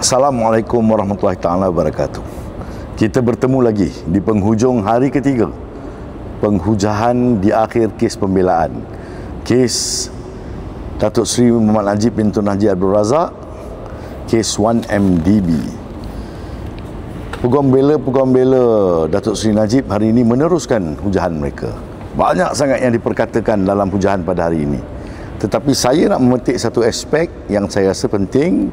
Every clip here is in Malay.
Assalamualaikum warahmatullahi taala wabarakatuh. Kita bertemu lagi di penghujung hari ketiga penghujahan di akhir kes pembelaan, kes Datuk Seri Muhammad Najib bin Tun Haji Abdul Razak, kes 1MDB. Peguam bela Datuk Seri Najib hari ini meneruskan hujahan mereka. Banyak sangat yang diperkatakan dalam hujahan pada hari ini. Tetapi saya nak memetik satu aspek yang saya rasa penting,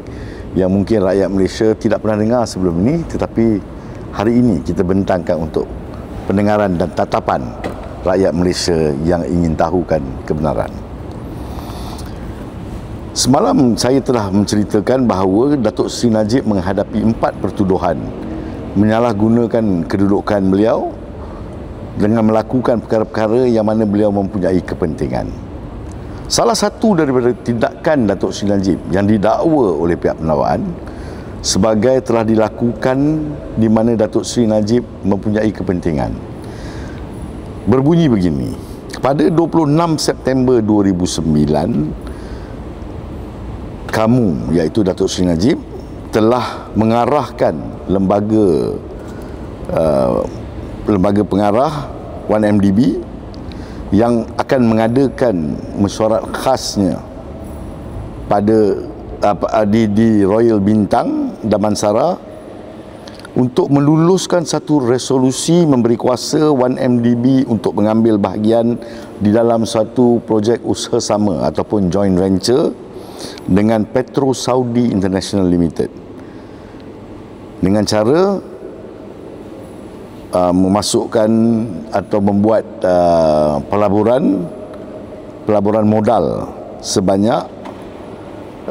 yang mungkin rakyat Malaysia tidak pernah dengar sebelum ini, tetapi hari ini kita bentangkan untuk pendengaran dan tatapan rakyat Malaysia yang ingin tahukan kebenaran. Semalam saya telah menceritakan bahawa Datuk Seri Najib menghadapi 4 pertuduhan menyalahgunakan kedudukan beliau dengan melakukan perkara-perkara yang mana beliau mempunyai kepentingan. Salah satu daripada tindakan Datuk Seri Najib yang didakwa oleh pihak penakwaan sebagai telah dilakukan di mana Datuk Seri Najib mempunyai kepentingan berbunyi begini. Pada 26 September 2009, kamu, iaitu Datuk Seri Najib, telah mengarahkan lembaga pengarah 1MDB yang akan mengadakan mesyuarat khasnya pada di Royal Bintang Damansara untuk meluluskan satu resolusi memberi kuasa 1MDB untuk mengambil bahagian di dalam satu projek usaha sama ataupun joint venture dengan Petro Saudi International Limited dengan cara memasukkan atau membuat pelaburan modal sebanyak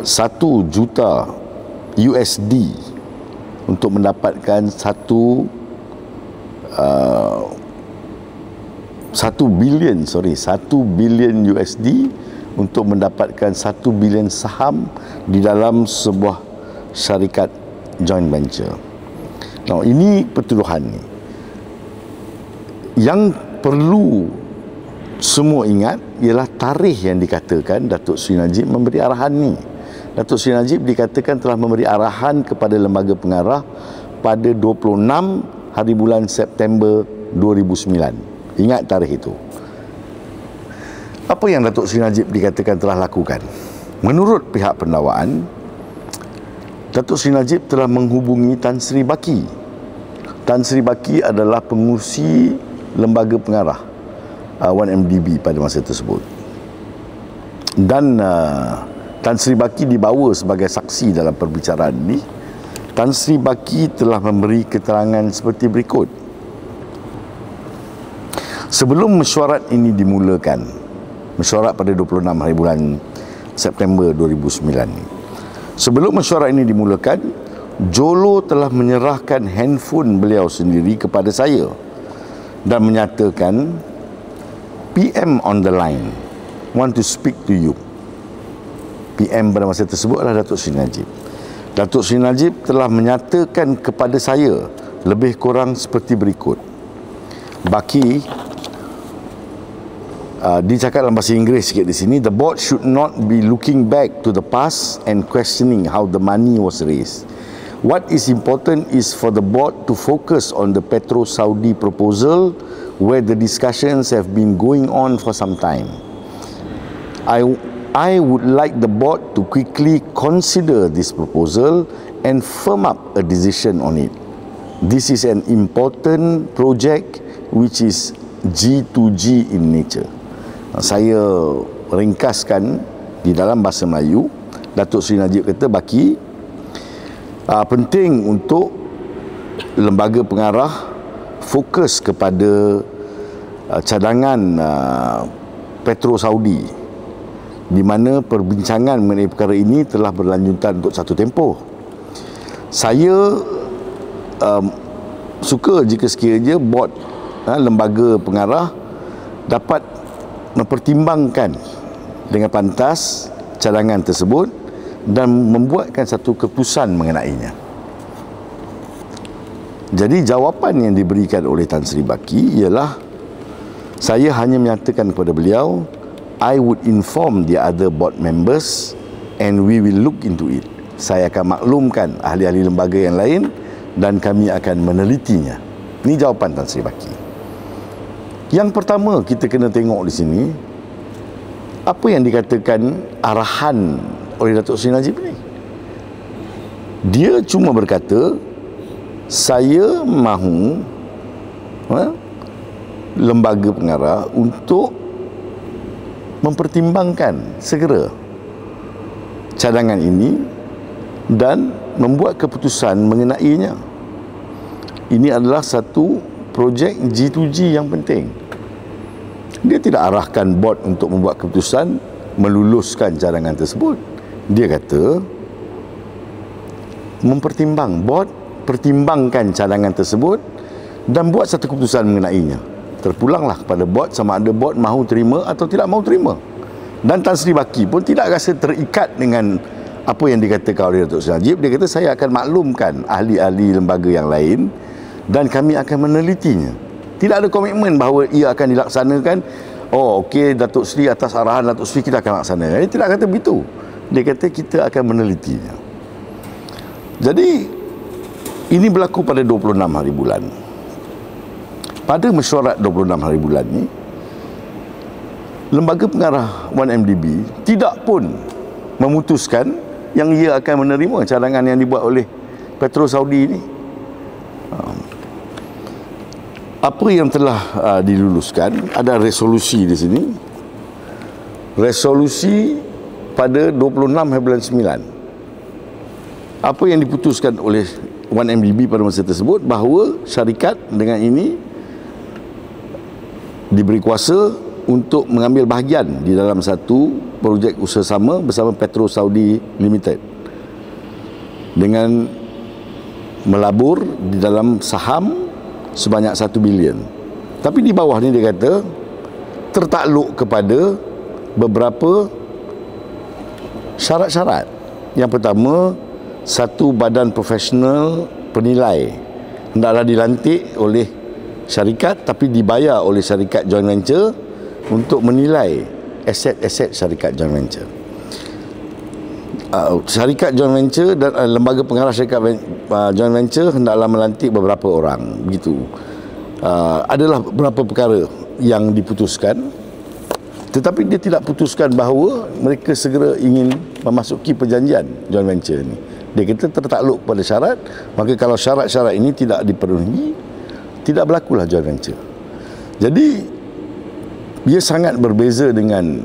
1 juta USD untuk mendapatkan 1 bilion USD untuk mendapatkan 1 bilion saham di dalam sebuah syarikat joint venture. Nah, ini pertuduhan ni. Yang perlu semua ingat ialah tarikh yang dikatakan Datuk Seri Najib memberi arahan ni. Datuk Seri Najib dikatakan telah memberi arahan kepada lembaga pengarah pada 26 hari bulan September 2009. Ingat tarikh itu. Apa yang Datuk Seri Najib dikatakan telah lakukan? Menurut pihak pendakwaan, Datuk Seri Najib telah menghubungi Tan Sri Baki. Tan Sri Baki adalah pengurusi lembaga pengarah 1MDB pada masa tersebut, dan Tan Sri Baki dibawa sebagai saksi dalam perbicaraan ini. Tan Sri Baki telah memberi keterangan seperti berikut. Sebelum mesyuarat ini dimulakan, mesyuarat pada 26 hari bulan September 2009, sebelum mesyuarat ini dimulakan, Jolo telah menyerahkan handphone beliau sendiri kepada saya dan menyatakan, PM on the line, want to speak to you. PM pada masa tersebut adalah Datuk Seri Najib. Datuk Seri Najib telah menyatakan kepada saya lebih kurang seperti berikut. Baki, dicakap dalam bahasa Inggeris sikit di sini, the board should not be looking back to the past and questioning how the money was raised. What is important is for the board to focus on the Petro Saudi proposal, where the discussions have been going on for some time. I would like the board to quickly consider this proposal and firm up a decision on it. This is an important project which is G2G in nature. Saya ringkaskan di dalam bahasa Melayu. Datuk Seri Najib kata, Baki, penting untuk lembaga pengarah fokus kepada cadangan Petro Saudi, di mana perbincangan mengenai perkara ini telah berlanjutan untuk satu tempoh. Saya suka jika sekiranya bord lembaga pengarah dapat mempertimbangkan dengan pantas cadangan tersebut dan membuatkan satu keputusan mengenainya. Jadi jawapan yang diberikan oleh Tan Sri Baki ialah, saya hanya menyatakan kepada beliau, I would inform the other board members and we will look into it. saya akan maklumkan ahli-ahli lembaga yang lain dan kami akan menelitinya. Ini jawapan Tan Sri Baki. Yang pertama kita kena tengok di sini, apa yang dikatakan arahan oleh Datuk Seri Najib ni. Dia cuma berkata, saya mahu lembaga pengarah untuk mempertimbangkan segera cadangan ini dan membuat keputusan mengenainya. Ini adalah satu projek G2G yang penting. Dia tidak arahkan bot untuk membuat keputusan meluluskan cadangan tersebut. Dia kata bot pertimbangkan cadangan tersebut dan buat satu keputusan mengenainya. Terpulanglah kepada bot sama ada bot mahu terima atau tidak mahu terima. Dan Tan Sri Baki pun tidak rasa terikat dengan apa yang dikatakan oleh Datuk Seri Najib. Dia kata saya akan maklumkan ahli-ahli lembaga yang lain dan kami akan menelitinya. Tidak ada komitmen bahawa ia akan dilaksanakan. Oh okey, Datuk Seri atas arahan Datuk Seri kita akan laksanakan. Dia tidak kata begitu. Dia kata kita akan menelitinya. Jadi ini berlaku pada 26 hari bulan. Pada mesyuarat 26 hari bulan ni, lembaga pengarah 1MDB tidak pun memutuskan yang ia akan menerima cadangan yang dibuat oleh Petro Saudi ini. Apa yang telah diluluskan, ada resolusi di sini. Resolusi pada 26 hari bulan 9. Apa yang diputuskan oleh 1MDB pada masa tersebut, bahawa syarikat dengan ini diberi kuasa untuk mengambil bahagian di dalam satu projek usaha sama bersama Petro Saudi Limited dengan melabur di dalam saham sebanyak 1 bilion. Tapi di bawah ni dia kata tertakluk kepada beberapa syarat-syarat. Yang pertama, satu badan profesional penilai hendaklah dilantik oleh syarikat tapi dibayar oleh syarikat joint venture untuk menilai aset-aset syarikat joint venture. Syarikat joint venture dan lembaga pengarah syarikat joint venture hendaklah melantik beberapa orang, begitu. Adalah beberapa perkara yang diputuskan, tetapi dia tidak putuskan bahawa mereka segera ingin memasuki perjanjian joint venture ini. Dia kata tertakluk pada syarat, maka kalau syarat-syarat ini tidak dipenuhi, tidak berlakulah joint venture. Jadi ia sangat berbeza dengan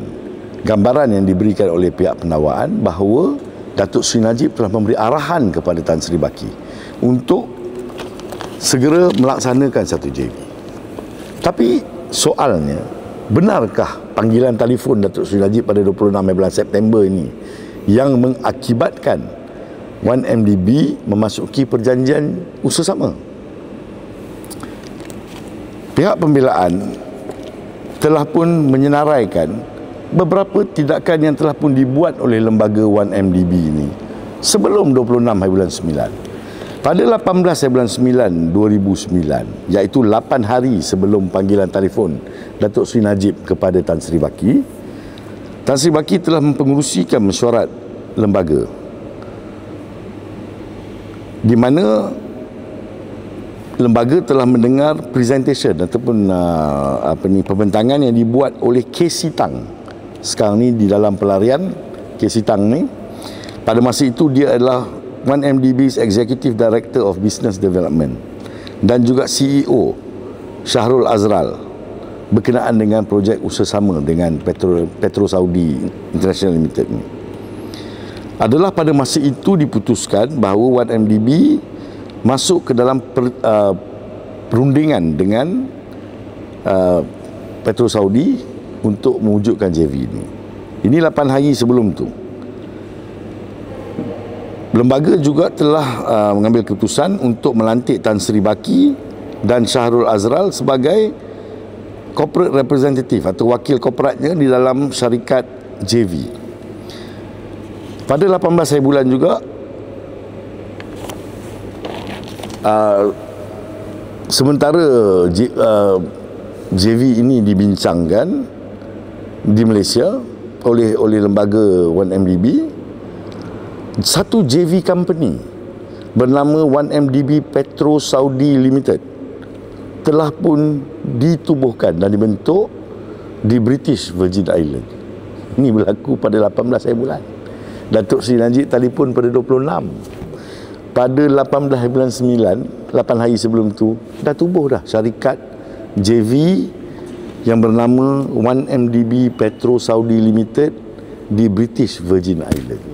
gambaran yang diberikan oleh pihak pendawaan bahawa Datuk Seri Najib telah memberi arahan kepada Tan Sri Baki untuk segera melaksanakan satu JV. Tapi soalnya, benarkah panggilan telefon Datuk Seri Najib pada 26 bulan September ini yang mengakibatkan 1MDB memasuki perjanjian usaha sama? Pihak pembelaan telah pun menyenaraikan beberapa tindakan yang telah pun dibuat oleh lembaga 1MDB ini sebelum 26 hari bulan 9. Pada 18 hari bulan 9 2009, iaitu 8 hari sebelum panggilan telefon Datuk Seri Najib kepada Tan Sri Baki, Tan Sri Baki telah mempengerusikan mesyuarat lembaga di mana lembaga telah mendengar presentation ataupun pembentangan yang dibuat oleh Casey Tang. Sekarang ni di dalam pelarian Casey Tang ni. Pada masa itu dia adalah 1MDB's Executive Director of Business Development dan juga CEO Syahrul Azral berkenaan dengan projek usaha sama dengan Petro Saudi International Limited ni. Adalah pada masa itu diputuskan bahawa 1MDB masuk ke dalam perundingan dengan Petro Saudi untuk mewujudkan JV ini. Ini 8 hari sebelum tu. Lembaga juga telah mengambil keputusan untuk melantik Tan Sri Baki dan Syahrul Azral sebagai corporate representative atau wakil korporatnya di dalam syarikat JV. Pada 18 hari bulan juga, sementara JV ini dibincangkan di Malaysia oleh lembaga 1MDB, satu JV company bernama 1MDB Petro Saudi Limited telah pun ditubuhkan dan dibentuk di British Virgin Island. Ini berlaku pada 18 hari bulan. Datuk Seri Najib telefon pada 26. Pada 18 hari bulan 9, 8 hari sebelum tu, dah tubuh dah syarikat JV yang bernama 1MDB Petro Saudi Limited di British Virgin Island.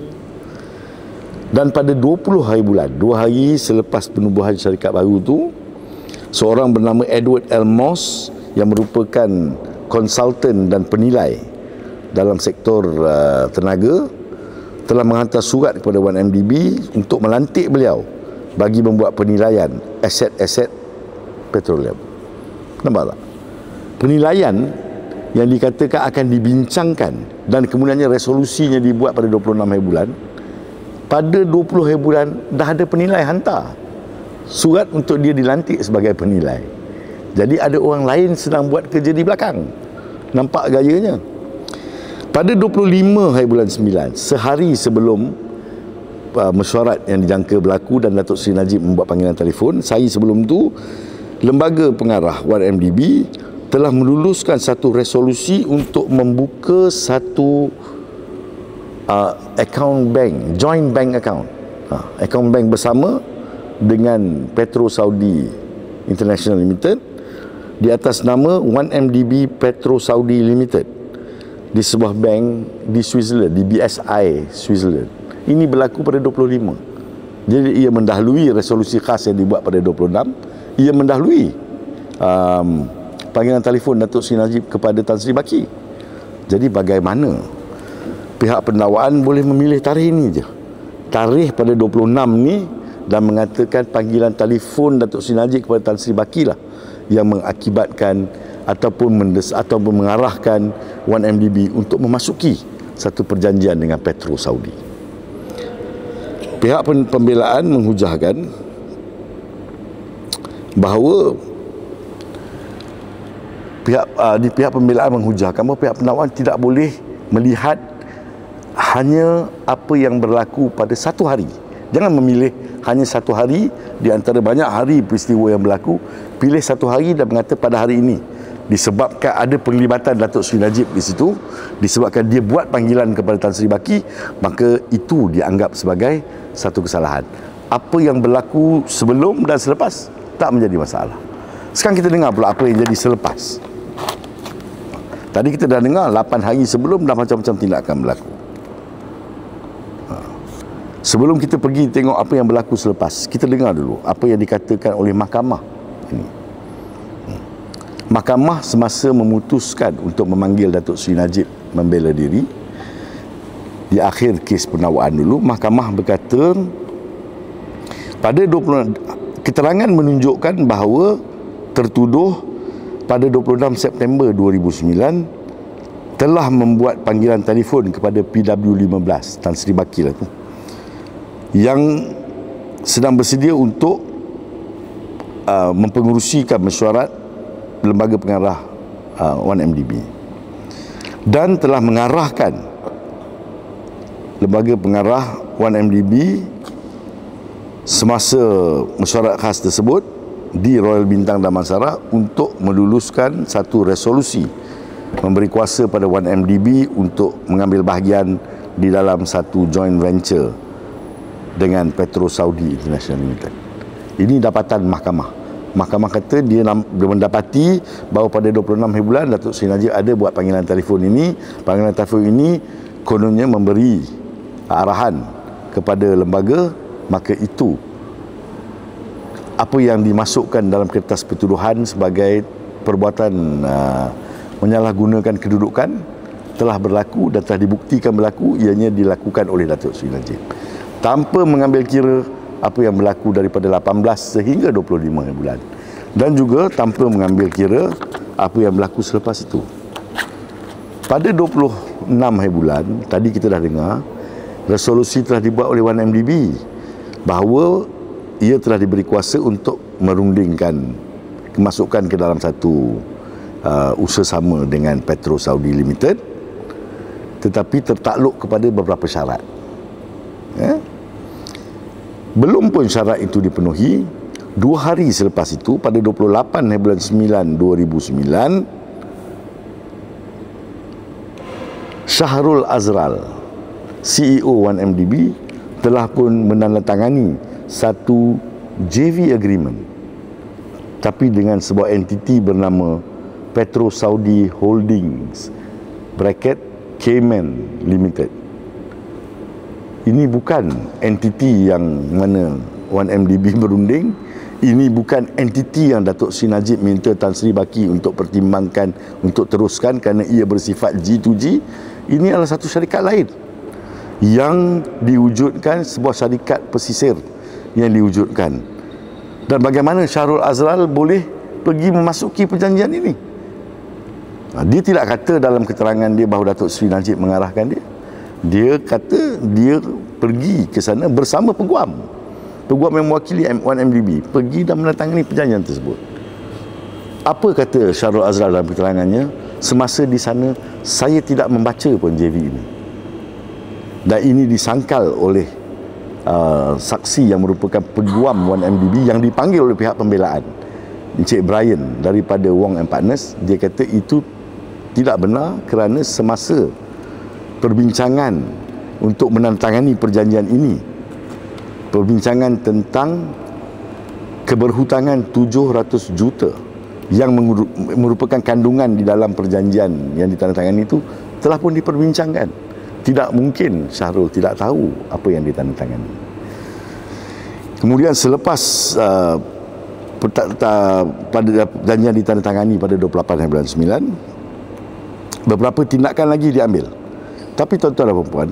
Dan pada 20 hari bulan, 2 hari selepas penubuhan syarikat baru tu, seorang bernama Edward L. Moss yang merupakan konsultan dan penilai dalam sektor tenaga telah menghantar surat kepada 1MDB untuk melantik beliau bagi membuat penilaian aset-aset petroleum. Nampak tak? Penilaian yang dikatakan akan dibincangkan dan kemudiannya resolusinya dibuat pada 26 hari bulan. Pada 20 hari bulan dah ada penilai hantar surat untuk dia dilantik sebagai penilai. Jadi ada orang lain sedang buat kerja di belakang. Nampak gayanya. Pada 25 hari bulan 9, sehari sebelum mesyuarat yang dijangka berlaku dan Datuk Seri Najib membuat panggilan telefon, sehari sebelum tu, lembaga pengarah 1MDB telah meluluskan satu resolusi untuk membuka satu account bank, joint bank account. Account bank bersama dengan Petro Saudi International Limited di atas nama 1MDB Petro Saudi Limited di sebuah bank di Switzerland, di BSI Switzerland. Ini berlaku pada 25. Jadi ia mendahului resolusi khas yang dibuat pada 26. Ia mendahului panggilan telefon Datuk Seri Najib kepada Tan Sri Baki. Jadi bagaimana pihak pendakwaan boleh memilih tarikh ini je, tarikh pada 26 ni, dan mengatakan panggilan telefon Datuk Seri Najib kepada Tan Sri Baki lah yang mengakibatkan ataupun mengarahkan 1MDB untuk memasuki satu perjanjian dengan Petro Saudi. Pihak pembelaan menghujahkan bahawa pihak pembelaan menghujahkan bahawa pihak pendakwaan tidak boleh melihat hanya apa yang berlaku pada satu hari. Jangan memilih hanya satu hari di antara banyak hari peristiwa yang berlaku. Pilih satu hari dan mengata pada hari ini disebabkan ada penglibatan Datuk Seri Najib di situ, disebabkan dia buat panggilan kepada Tan Sri Baki, maka itu dianggap sebagai satu kesalahan. Apa yang berlaku sebelum dan selepas tak menjadi masalah. Sekarang kita dengar pula apa yang jadi selepas. Tadi kita dah dengar 8 hari sebelum dah macam-macam tindakan berlaku. Sebelum kita pergi tengok apa yang berlaku selepas, kita dengar dulu apa yang dikatakan oleh mahkamah ini. Mahkamah semasa memutuskan untuk memanggil Datuk Seri Najib membela diri, di akhir kes pendakwaan dulu, mahkamah berkata pada 20 keterangan menunjukkan bahawa tertuduh pada 26 September 2009 telah membuat panggilan telefon kepada PW15 Tan Sri Baki lah tu, yang sedang bersedia untuk mempengerusikan mesyuarat lembaga pengarah 1MDB, dan telah mengarahkan lembaga pengarah 1MDB semasa mesyuarat khas tersebut di Royal Bintang Damansara untuk meluluskan satu resolusi memberi kuasa pada 1MDB untuk mengambil bahagian di dalam satu joint venture dengan Petro Saudi International Limited. Ini dapatan mahkamah. Mahkamah kata dia mendapati bahawa pada 26 hari bulan Datuk Seri Najib ada buat panggilan telefon ini. Panggilan telefon ini kononnya memberi arahan kepada lembaga, maka itu apa yang dimasukkan dalam kertas pertuduhan sebagai perbuatan menyalahgunakan kedudukan telah berlaku dan telah dibuktikan berlaku, ianya dilakukan oleh Datuk Seri Najib tanpa mengambil kira apa yang berlaku daripada 18 sehingga 25 hari bulan, dan juga tanpa mengambil kira apa yang berlaku selepas itu. Pada 26 hari bulan, tadi kita dah dengar, resolusi telah dibuat oleh 1MDB bahawa ia telah diberi kuasa untuk merundingkan kemasukan ke dalam satu usaha sama dengan Petro Saudi Limited, tetapi tertakluk kepada beberapa syarat. Belum pun syarat itu dipenuhi, 2 hari selepas itu, pada 28 bulan 9 2009, Syahrul Azral, CEO 1MDB, telah pun menandatangani satu JV agreement, tapi dengan sebuah entiti bernama Petro Saudi Holdings Cayman Limited. Ini bukan entiti yang mana 1MDB berunding. Ini bukan entiti yang Datuk Seri Najib minta Tan Sri Baki untuk pertimbangkan, untuk teruskan kerana ia bersifat G2G. Ini adalah satu syarikat lain yang diwujudkan, sebuah syarikat pesisir yang diwujudkan. Dan bagaimana Syahrul Azral boleh pergi memasuki perjanjian ini? Dia tidak kata dalam keterangan dia bahawa Datuk Seri Najib mengarahkan dia. Dia kata dia pergi ke sana bersama peguam yang mewakili 1MDB, pergi dan menandatangani perjanjian tersebut. Apa kata Syahrul Azral dalam keterangannya? Semasa di sana, saya tidak membaca pun JV ini. Dan ini disangkal oleh saksi yang merupakan peguam 1MDB yang dipanggil oleh pihak pembelaan, Encik Brian daripada Wong and Partners. Dia kata itu tidak benar kerana semasa perbincangan untuk menandatangani perjanjian ini, perbincangan tentang keberhutangan 700 juta yang merupakan kandungan di dalam perjanjian yang ditandatangani itu telah pun diperbincangkan. Tidak mungkin Syahrul tidak tahu apa yang ditandatangani. Kemudian selepas pada perjanjian ditandatangani pada 28 bulan 9, beberapa tindakan lagi diambil. Tapi tuan-tuan dan puan-puan,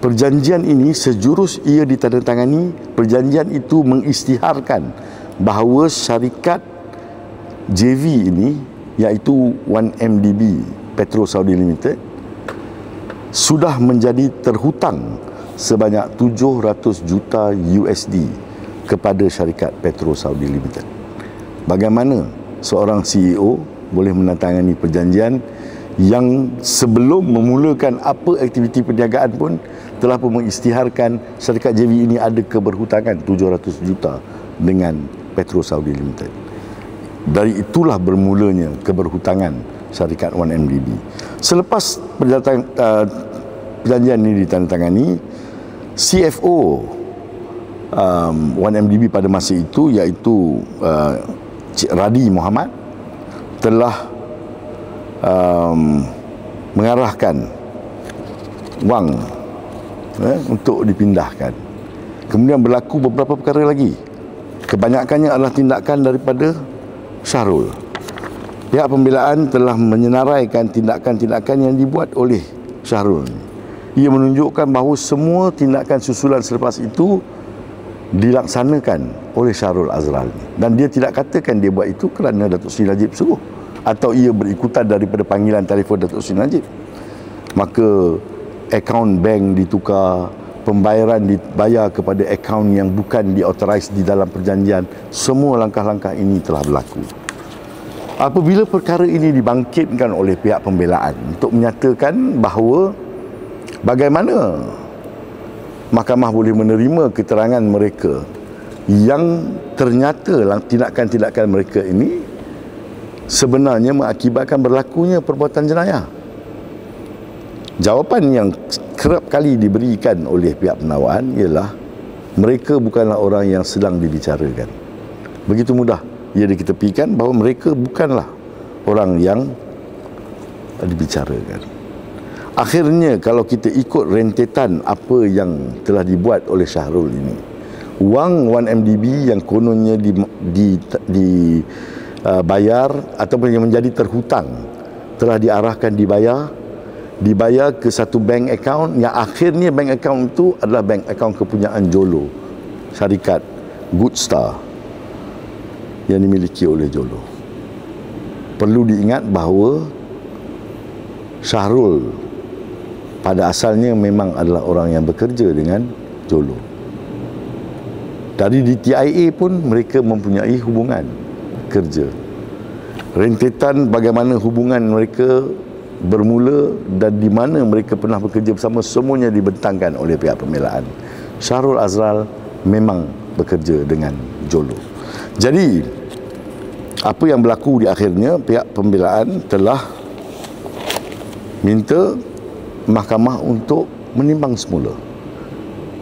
perjanjian ini sejurus ia ditandatangani, perjanjian itu mengisytiharkan bahawa syarikat JV ini, iaitu 1MDB Petro Saudi Limited, sudah menjadi terhutang sebanyak 700 juta USD kepada syarikat Petro Saudi Limited. Bagaimana seorang CEO boleh menandatangani perjanjian yang sebelum memulakan apa aktiviti perniagaan pun telah pun mengisytiharkan syarikat JV ini ada keberhutangan 700 juta dengan Petro Saudi Limited. Dari itulah bermulanya keberhutangan syarikat 1MDB. Selepas perjanjian ini ditandatangani, CFO 1MDB pada masa itu, iaitu Cik Radi Muhammad, telah mengarahkan wang untuk dipindahkan. Kemudian berlaku beberapa perkara lagi. Kebanyakannya adalah tindakan daripada Syahrul. Pihak pembelaan telah menyenaraikan tindakan-tindakan yang dibuat oleh Syahrul. Ia menunjukkan bahawa semua tindakan susulan selepas itu dilaksanakan oleh Syahrul Azral. Dan dia tidak katakan dia buat itu kerana Datuk Seri Najib suruh, atau ia berikutan daripada panggilan telefon Datuk Seri Najib. Maka akaun bank ditukar, pembayaran dibayar kepada akaun yang bukan diautorise di dalam perjanjian. Semua langkah-langkah ini telah berlaku. Apabila perkara ini dibangkitkan oleh pihak pembelaan untuk menyatakan bahawa bagaimana mahkamah boleh menerima keterangan mereka yang ternyata tindakan-tindakan mereka ini sebenarnya mengakibatkan berlakunya perbuatan jenayah. Jawapan yang kerap kali diberikan oleh pihak penawaan ialah mereka bukanlah orang yang sedang dibicarakan. Begitu mudah ia diketepikan bahawa mereka bukanlah orang yang dibicarakan. Akhirnya kalau kita ikut rentetan apa yang telah dibuat oleh Syahrul ini, wang 1MDB yang kononnya dibayar ataupun yang menjadi terhutang telah diarahkan dibayar ke satu bank account yang akhirnya bank account itu adalah bank account kepunyaan Jolo, syarikat Goodstar yang dimiliki oleh Jolo. Perlu diingat bahawa Syahrul pada asalnya memang adalah orang yang bekerja dengan Jolo. Dari DTIA pun mereka mempunyai hubungan kerja. Rentetan bagaimana hubungan mereka bermula dan di mana mereka pernah bekerja bersama, semuanya dibentangkan oleh pihak pembelaan. Syahrul Azral memang bekerja dengan Jolo. Jadi apa yang berlaku di akhirnya, pihak pembelaan telah minta mahkamah untuk menimbang semula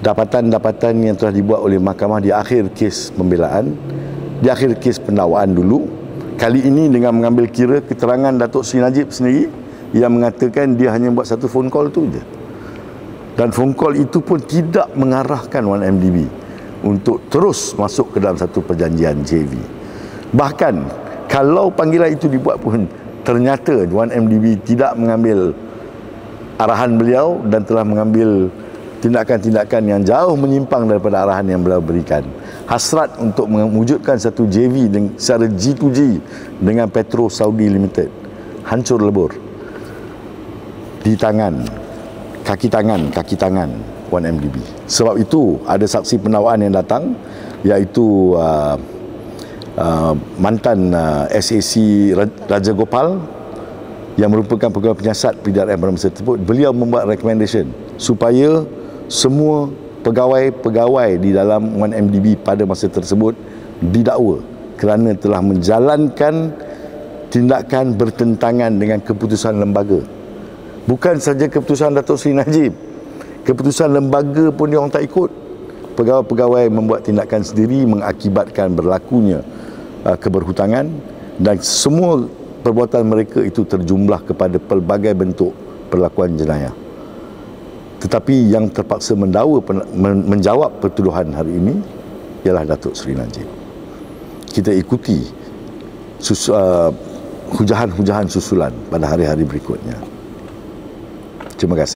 dapatan-dapatan yang telah dibuat oleh mahkamah di akhir kes pembelaan, di akhir kes pendakwaan dulu. Kali ini dengan mengambil kira keterangan Datuk Seri Najib sendiri yang mengatakan dia hanya buat satu phone call tu je. Dan phone call itu pun tidak mengarahkan 1MDB untuk terus masuk ke dalam satu perjanjian JV. Bahkan kalau panggilan itu dibuat pun ternyata 1MDB tidak mengambil arahan beliau dan telah mengambil tindakan-tindakan yang jauh menyimpang daripada arahan yang beliau berikan. Hasrat untuk mewujudkan satu JV secara G2G dengan Petro Saudi Limited hancur lebur di tangan, kaki tangan 1MDB. Sebab itu ada saksi pendakwaan yang datang, iaitu mantan SAC Raja Gopal yang merupakan pegawai penyiasat PDRM pada masa tersebut. Beliau membuat recommendation supaya semua pegawai-pegawai di dalam 1MDB pada masa tersebut didakwa kerana telah menjalankan tindakan bertentangan dengan keputusan lembaga. Bukan saja keputusan Datuk Seri Najib, keputusan lembaga pun dia orang tak ikut. Pegawai-pegawai membuat tindakan sendiri mengakibatkan berlakunya keberhutangan, dan semua perbuatan mereka itu terjumlah kepada pelbagai bentuk perlakuan jenayah. Tetapi yang terpaksa menjawab pertuduhan hari ini ialah Datuk Seri Najib. Kita ikuti hujahan-hujahan susulan pada hari-hari berikutnya. Terima kasih.